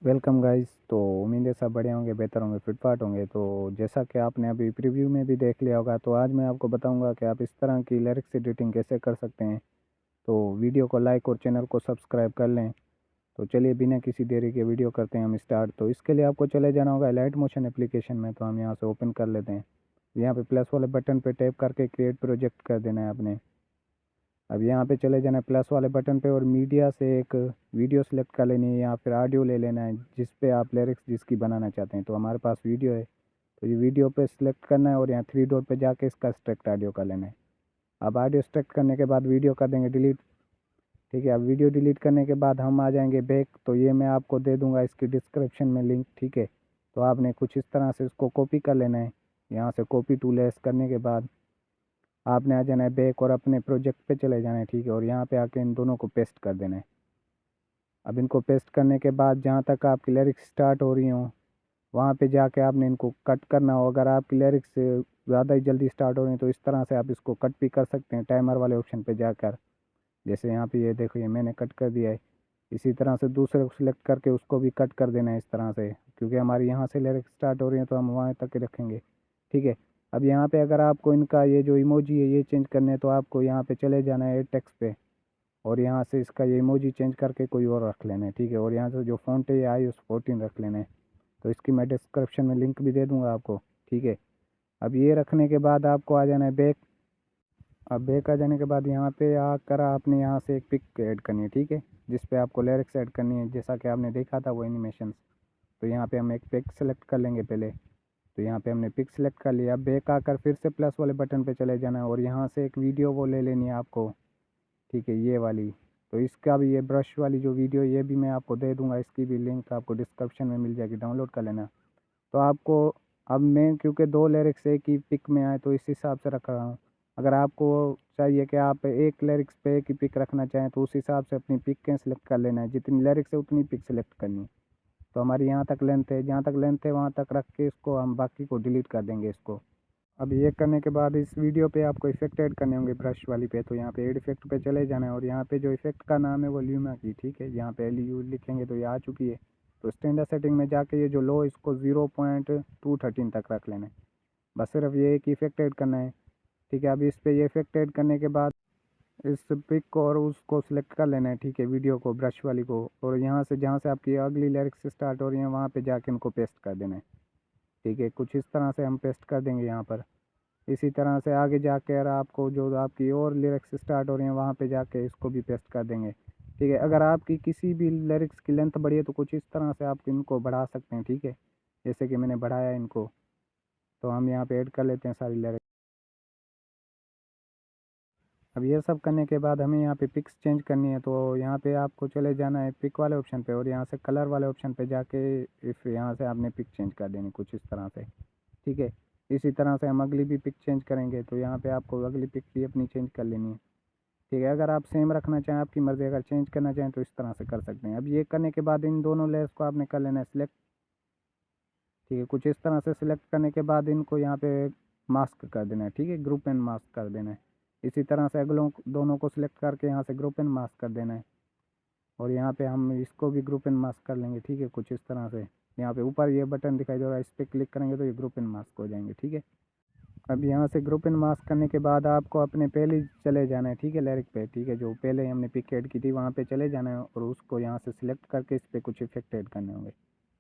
Welcome guys. तो उम्मीद है सब बढ़िया होंगे, बेहतर होंगे, फिटफाट होंगे। तो जैसा कि आपने अभी प्रीव्यू में भी देख लिया होगा, तो आज मैं आपको बताऊंगा कि आप इस तरह की लिरिक्स एडिटिंग कैसे कर सकते हैं। तो वीडियो को लाइक और चैनल को सब्सक्राइब कर लें। तो चलिए बिना किसी देरी के वीडियो करते हैं हम स्टार्ट। तो इसके लिए आपको चले जाना होगा लाइट मोशन एप्लीकेशन में। तो हम यहाँ से ओपन कर लेते हैं। यहाँ पे प्लस वाले बटन पे टैप करके क्रिएट प्रोजेक्ट कर देना है आपने। अब यहाँ पे चले जाना है प्लस वाले बटन पे और मीडिया से एक वीडियो सेलेक्ट कर लेनी है या फिर ऑडियो ले लेना है जिस पे आप लिरिक्स जिसकी बनाना चाहते हैं। तो हमारे पास वीडियो है, तो ये वीडियो पे सिलेक्ट करना है और यहाँ थ्री डॉट पे जाके इसका एक्सट्रैक्ट ऑडियो कर लेना है। अब ऑडियो एक्सट्रैक्ट करने के बाद वीडियो कर देंगे डिलीट। ठीक है, अब वीडियो डिलीट करने के बाद हम आ जाएंगे बैक। तो ये मैं आपको दे दूंगा इसकी डिस्क्रिप्शन में लिंक। ठीक है, तो आपने कुछ इस तरह से इसको कॉपी कर लेना है। यहाँ से कॉपी टू लेस करने के बाद आपने आ जाना है बैक और अपने प्रोजेक्ट पे चले जाना है। ठीक है, और यहाँ पे आके इन दोनों को पेस्ट कर देना है। अब इनको पेस्ट करने के बाद जहाँ तक आपकी लिरिक्स स्टार्ट हो रही हो वहाँ पे जाके आपने इनको कट करना हो। अगर आपकी लिरिक्स ज़्यादा ही जल्दी स्टार्ट हो रही है तो इस तरह से आप इसको कट भी कर सकते हैं टाइमर वाले ऑप्शन पे जाकर। जैसे यहाँ पे ये देखो, ये मैंने कट कर दिया है। इसी तरह से दूसरे को सिलेक्ट करके उसको भी कट कर देना है इस तरह से, क्योंकि हमारी यहाँ से लिरिक्स स्टार्ट हो रही है तो हम वहाँ तक ही रखेंगे। ठीक है, अब यहाँ पे अगर आपको इनका ये जो इमोजी है ये चेंज करने हैं तो आपको यहाँ पे चले जाना है टेक्स्ट पे और यहाँ से इसका ये इमोजी चेंज करके कोई और रख लेना है। ठीक है, और यहाँ से जो फ़ॉन्ट है ये iOS 14 रख लेना है। तो इसकी मैं डिस्क्रिप्शन में लिंक भी दे दूँगा आपको। ठीक है, अब ये रखने के बाद आपको आ जाना है बैक। अब बैक आ जाने के बाद यहाँ पे आकर आपने यहाँ से एक पिक ऐड करनी है। ठीक है, जिस पे आपको लिरिक्स ऐड करनी है जैसा कि आपने देखा था वो एनिमेशंस। तो यहाँ पे हम एक पिक सेलेक्ट कर लेंगे पहले। तो यहाँ पे हमने पिक सेलेक्ट कर लिया। अब बैक आकर फिर से प्लस वाले बटन पे चले जाना है और यहाँ से एक वीडियो वो ले लेनी है आपको। ठीक है, ये वाली। तो इसका भी ये ब्रश वाली जो वीडियो ये भी मैं आपको दे दूंगा, इसकी भी लिंक आपको डिस्क्रिप्शन में मिल जाएगी, डाउनलोड कर लेना। तो आपको अब मैं क्योंकि दो लिरिक्स एक ही पिक में आए तो इस हिसाब से रख रहा हूँ। अगर आपको चाहिए कि आप एक लिरिक्स पे एक ही पिक रखना चाहें तो उस हिसाब से अपनी पिक के सेलेक्ट कर लेना है। जितनी लिरिक्स है उतनी पिक सेलेक्ट करनी है। तो हमारी यहाँ तक लेंथ है, जहाँ तक लेंथ है वहाँ तक रख के इसको हम बाकी को डिलीट कर देंगे इसको। अब ये करने के बाद इस वीडियो पे आपको इफेक्ट ऐड करने होंगे ब्रश वाली पे। तो यहाँ पे ऐड इफेक्ट पे चले जाना है और यहाँ पे जो इफेक्ट का नाम है वो ल्यूमा की। ठीक है, यहाँ पे LU लिखेंगे तो ये आ चुकी है। तो स्टैंडर्ड सेटिंग में जाके ये जो लो इसको 0.213 तक रख लेना है। बस सिर्फ ये एक इफेक्ट ऐड करना है। ठीक है, अब इस पे ये इफेक्ट ऐड करने के बाद इस पिक को और उसको सिलेक्ट कर लेना है। ठीक है, वीडियो को ब्रश वाली को, और यहाँ से जहाँ से आपकी अगली लिरिक्स स्टार्ट हो रही है वहाँ पे जाके इनको पेस्ट कर देना है। ठीक है, कुछ इस तरह से हम पेस्ट कर देंगे यहाँ पर। इसी तरह से आगे जाकर आपको जो आपकी और लिरिक्स स्टार्ट हो रही हैं वहाँ पे जाके इसको भी पेस्ट कर देंगे। ठीक है, अगर आपकी किसी भी लिरिक्स की लेंथ बढ़ी है तो कुछ इस तरह से आप इनको बढ़ा सकते हैं। ठीक है, जैसे कि मैंने बढ़ाया इनको। तो हम यहाँ पे ऐड कर लेते हैं सारी लिरिक्स। अब ये सब करने के बाद हमें यहाँ पे पिक्स चेंज करनी है। तो यहाँ पे आपको चले जाना है पिक वाले ऑप्शन पे और यहाँ से कलर वाले ऑप्शन पे जाके इस यहाँ से आपने पिक चेंज कर देनी कुछ इस तरह से। ठीक है, इसी तरह से हम अगली भी पिक चेंज करेंगे। तो यहाँ पे आपको अगली पिक भी अपनी चेंज कर लेनी है। ठीक है, अगर आप सेम रखना चाहें आपकी मर्ज़ी, अगर चेंज करना चाहें तो इस तरह से कर सकते हैं। अब ये करने के बाद इन दोनों लेयर्स को आपने कर लेना है सिलेक्ट। ठीक है, कुछ इस तरह से सिलेक्ट करने के बाद इनको यहाँ पे मास्क कर देना है। ठीक है, ग्रुप एंड मास्क कर देना है। इसी तरह से अगलों दोनों को सिलेक्ट करके यहाँ से ग्रुप एंड मास्क कर देना है और यहाँ पे हम इसको भी ग्रुप एंड मास्क कर लेंगे। ठीक है, कुछ इस तरह से यहाँ पे ऊपर ये बटन दिखाई दे रहा है, इस पर क्लिक करेंगे तो ये ग्रुप एंड मास्क हो जाएंगे। ठीक है, अब यहाँ से ग्रुप इन मास्क करने के बाद आपको अपने पहले चले जाना है। ठीक है, लिरिक पे। ठीक है, जो पहले हमने पिक ऐड की थी वहाँ पे चले जाना है और उसको यहाँ से सिलेक्ट करके इस पर कुछ इफेक्ट ऐड करने होंगे।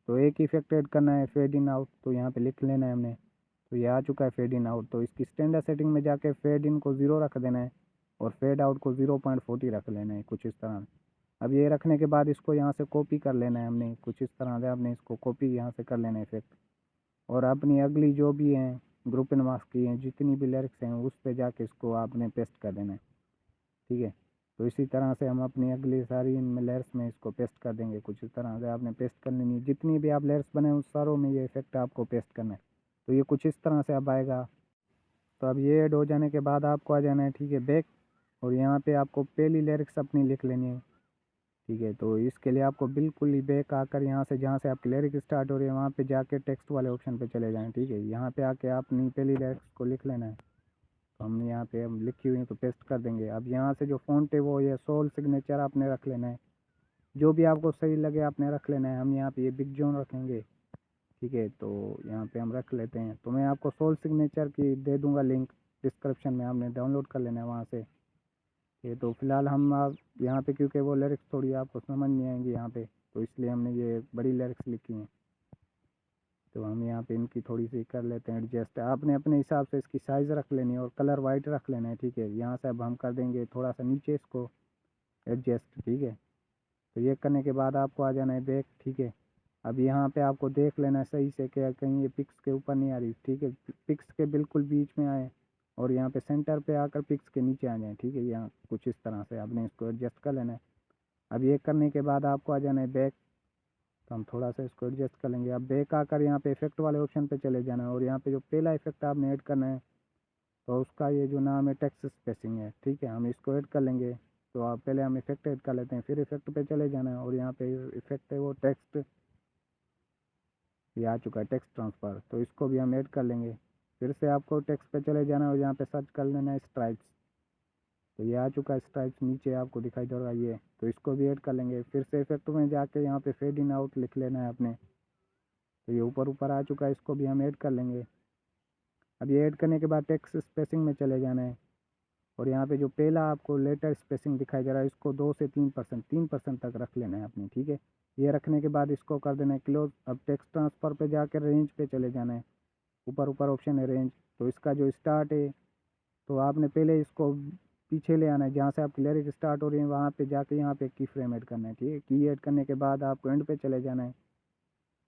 तो एक इफेक्ट ऐड करना है फेड इन आउट। तो यहाँ पे लिख लेना है हमने। तो ये आ चुका है फेड इन आउट। तो इसकी स्टैंडर्ड सेटिंग में जाके फेड इन को 0 रख देना है और फेड आउट को 0.40 रख लेना है कुछ इस तरह। अब ये रखने के बाद इसको यहाँ से कॉपी कर लेना है हमने कुछ इस तरह से। आपने इसको कॉपी यहाँ से कर लेना है इफेक्ट, और अपनी अगली जो भी हैं ग्रुप इन मास्क की हैं जितनी भी लिरिक्स हैं उस पे जाके इसको आपने पेस्ट कर देना है। ठीक है, तो इसी तरह से हम अपनी अगली सारी इन लेयर्स में इसको पेस्ट कर देंगे। कुछ इस तरह से आपने पेस्ट कर लेनी है। जितनी भी आप लेयर्स बनाए उस सारों में ये इफेक्ट आपको पेस्ट करना है। तो ये कुछ इस तरह से अब आएगा। तो अब ये ऐड हो जाने के बाद आपको आ जाना है। ठीक है, बैक, और यहाँ पे आपको पहली लिरिक्स अपनी लिख लेनी है। ठीक है, तो इसके लिए आपको बिल्कुल ही बैक आकर यहाँ से जहाँ से आपकी लिरिक स्टार्ट हो रही है वहाँ पे जाके टेक्स्ट वाले ऑप्शन पे चले जाएं। ठीक है, यहाँ पे आके आपने पहली लिरिक्स को लिख लेना है। तो हमने यहाँ पे हम लिखी हुई है तो पेस्ट कर देंगे। अब यहाँ से जो फ़ॉन्ट है वो ये सोल सिग्नेचर आपने रख लेना है। जो भी आपको सही लगे आपने रख लेना है। हम यहाँ पे ये बिग जॉन रखेंगे, ठीक है। तो यहाँ पे हम रख लेते हैं। तो मैं आपको सोल सिग्नेचर की दे दूँगा लिंक डिस्क्रिप्शन में, आपने डाउनलोड कर लेना है वहाँ से। ये तो फ़िलहाल हम आप यहाँ पे, क्योंकि वो लिरिक्स थोड़ी आपको समझ नहीं आएंगी यहाँ पे, तो इसलिए हमने ये बड़ी लिरिक्स लिखी हैं। तो हम यहाँ पे इनकी थोड़ी सी कर लेते हैं एडजस्ट। आपने अपने हिसाब से इसकी साइज़ रख लेनी है और कलर वाइट रख लेना है, ठीक है। यहाँ से अब हम कर देंगे थोड़ा सा नीचे इसको एडजस्ट, ठीक है। तो ये करने के बाद आपको आ जाना है बैक, ठीक है। अब यहाँ पे आपको देख लेना है सही से कि कहीं ये पिक्स के ऊपर नहीं आ रही, ठीक है। पिक्स के बिल्कुल बीच में आए और यहाँ पे सेंटर पे आकर पिक्स के नीचे आ जाए, ठीक है। यहाँ कुछ इस तरह से आपने इसको एडजस्ट कर लेना है। अब ये करने के बाद आपको आ जाना है बैक। तो हम थोड़ा सा इसको एडजस्ट कर लेंगे। अब बैक आकर यहाँ पे इफेक्ट वाले ऑप्शन पे चले जाना है और यहाँ पे जो पहला इफेक्ट आपने ऐड करना है, तो उसका ये जो नाम है टेक्स्ट स्पेसिंग है, ठीक है। हम इसको ऐड कर लेंगे। तो आप पहले हम इफेक्ट ऐड कर लेते हैं, फिर इफेक्ट पे चले जाना है और यहाँ पे इफेक्ट है वो टेक्स्ट, ये आ चुका है टेक्स्ट ट्रांसफ़र, तो इसको भी हम ऐड कर लेंगे। फिर से आपको टेक्स्ट पे चले जाना है और यहाँ पे सर्च कर लेना है स्ट्राइप्स। तो ये आ चुका है स्ट्राइप्स, नीचे आपको दिखाई दे रहा है ये, तो इसको भी ऐड कर लेंगे। फिर से इफेक्ट में जाके यहाँ पे फेड इन आउट लिख लेना है अपने। तो ये ऊपर ऊपर आ चुका है, इसको भी हम ऐड कर लेंगे। अब ये ऐड करने के बाद टेक्स्ट स्पेसिंग में चले जाना है और यहाँ पे जो पहला आपको लेटर स्पेसिंग दिखाई दे रहा है, इसको 2 से 3%, 3% तक रख लेना है अपने, ठीक है। ये रखने के बाद इसको कर देना है क्लोज। अब टेक्स्ट ट्रांसफ़र पे जाकर रेंज पे चले जाना है। ऊपर ऊपर ऑप्शन है रेंज, तो इसका जो स्टार्ट है, तो आपने पहले इसको पीछे ले आना है, जहाँ से आपकी लिरिक स्टार्ट हो रही है वहाँ पे जाके यहाँ पे की फ्रेम ऐड करना है, ठीक है। की ऐड करने के बाद आपको एंड पे चले जाना है।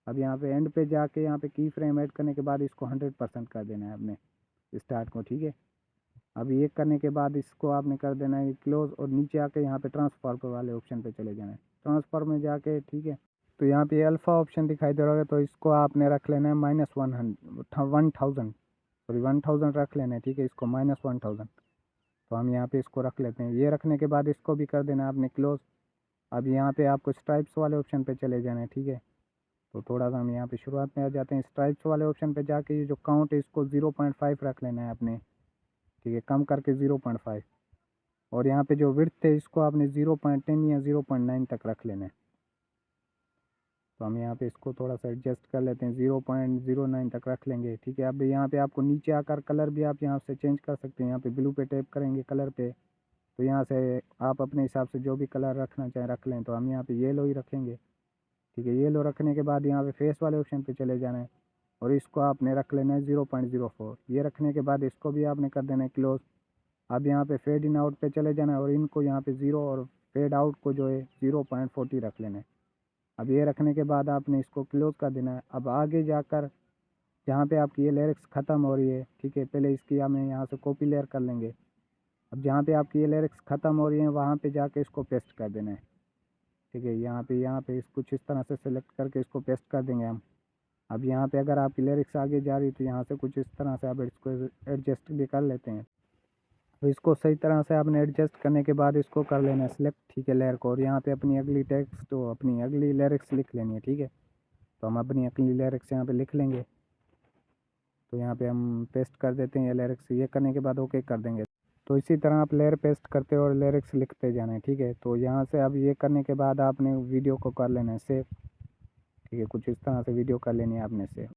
अब यहाँ पे एंड पे जाके यहाँ पे की फ्रेम ऐड करने के बाद इसको 100% कर देना है अपने स्टार्ट को, ठीक है। अब ये करने के बाद इसको आपने कर देना है क्लोज और नीचे आके यहाँ पे ट्रांसफर वाले ऑप्शन पे चले जाना है। ट्रांसफर में जाके, ठीक है। तो यहाँ पे अल्फ़ा ऑप्शन दिखाई दे रहा है, तो इसको आपने रख लेना है -1000, सॉरी 1000 रख लेना है, ठीक है। इसको -1000, तो हम यहाँ पे इसको रख लेते हैं। ये रखने के बाद इसको भी कर देना है आपने क्लोज। अब यहाँ पे आपको स्ट्राइप्स वाले ऑप्शन पे चले जाना है, ठीक है। तो थोड़ा सा हम यहाँ पे शुरुआत में आ जाते हैं। स्ट्राइप्स वाले ऑप्शन पे जाके ये जो काउंट है इसको 0.5 रख लेना है आपने, ठीक है, कम करके 0.5। और यहाँ पे जो विड्थ है इसको आपने 0.10 या 0.9 तक रख लेना है। तो हम यहाँ पे इसको थोड़ा सा एडजस्ट कर लेते हैं, 0.09 तक रख लेंगे, ठीक है। अब यहाँ पे आपको नीचे आकर कलर भी आप यहाँ से चेंज कर सकते हैं। यहाँ पे ब्लू पे टैप करेंगे कलर पे, तो यहाँ से आप अपने हिसाब से जो भी कलर रखना चाहें रख लें। तो हम यहाँ पे येलो ही रखेंगे, ठीक है। येलो रखने के बाद यहाँ पे फेस वाले ऑप्शन पे चले जाना है और इसको आपने रख लेना है 0.04। ये रखने के बाद इसको भी आपने कर देना है क्लोज। अब यहाँ पे फेड इन आउट पे चले जाना है और इनको यहाँ पे 0 और फेड आउट को जो है 0.40 रख लेना है। अब ये रखने के बाद आपने इसको क्लोज कर देना है। अब आगे जाकर जहाँ पे आपकी ये लिरिक्स ख़त्म हो रही है, ठीक है, पहले इसकी हमें यहाँ से कॉपी लेयर कर लेंगे। अब जहाँ पे आपकी ये लिरिक्स ख़त्म हो रही है वहाँ पे जाके इसको पेस्ट कर देना है, ठीक है। यहाँ पे इस कुछ इस तरह से सेलेक्ट करके इसको पेस्ट कर देंगे हम। अब यहाँ पे अगर आपकी लिरिक्स आगे जा रही तो यहाँ से कुछ इस तरह से आप इसको एडजस्ट भी कर लेते हैं। तो इसको सही तरह से आपने एडजस्ट करने के बाद इसको कर लेना है सिलेक्ट, ठीक है, लेयर को। और यहाँ पे अपनी अगली टेक्स्ट, तो अपनी अगली लिरिक्स लिख लेनी है, ठीक है। तो हम अपनी अगली लिरिक्स यहाँ पे लिख लेंगे। तो यहाँ पे हम पेस्ट कर देते हैं ये लिरिक्स। ये करने के बाद ओके कर देंगे। तो इसी तरह आप लेयर पेस्ट करते और लिरिक्स लिखते जाना है, ठीक है। तो यहाँ से अब ये करने के बाद आपने वीडियो को कर लेना है सेव, ठीक है। कुछ इस तरह से वीडियो कर लेनी है आपने सेव।